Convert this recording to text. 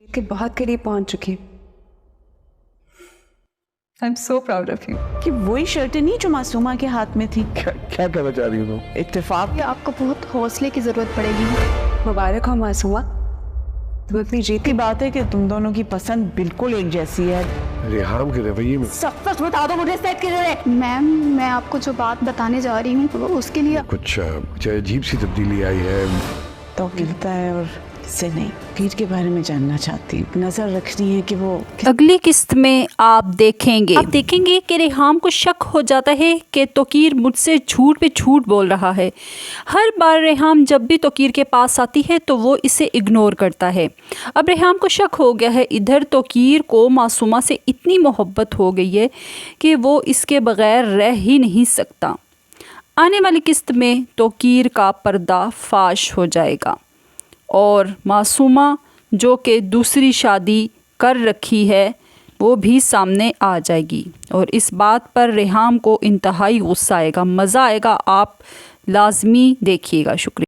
के बहुत करीब पहुंच चुकी। I am so proud of you. कि वही शर्ट नहीं जो मासूमा के हाथ में थी। क्या कहना चाह रही हो तुम? इत्तेफाक आपको बहुत हौसले की जरूरत पड़ेगी। मुबारक हो मासूमा, तुम अपनी जीत की बात है कि तुम दोनों की पसंद बिल्कुल एक जैसी है। रेहाम के रवैये में सच बता दो मुझे सेट किधर। मैम, मैं आपको जो बात बताने जा रही हूँ वो उसके लिए कुछ अजीब सी तब्दीली आई है। तो गिरता है और से नहीं, पीर के बारे में जानना चाहती हूँ। नजर रखनी है कि वो अगली किस्त में आप देखेंगे कि रेहाम को शक हो जाता है कि तोकीर मुझसे झूठ पे झूठ बोल रहा है। हर बार रेहाम जब भी तोकीर के पास आती है तो वो इसे इग्नोर करता है। अब रेहाम को शक हो गया है, इधर तोकीर को मासूमा से इतनी मोहब्बत हो गई है कि वो इसके बग़ैर रह ही नहीं सकता। आने वाली किस्त में तोकीर का पर्दा फाश हो जाएगा और मासूमा जो कि दूसरी शादी कर रखी है वो भी सामने आ जाएगी और इस बात पर रेहाम को इंतहाई गुस्सा आएगा। मज़ा आएगा, आप लाजमी देखिएगा। शुक्रिया।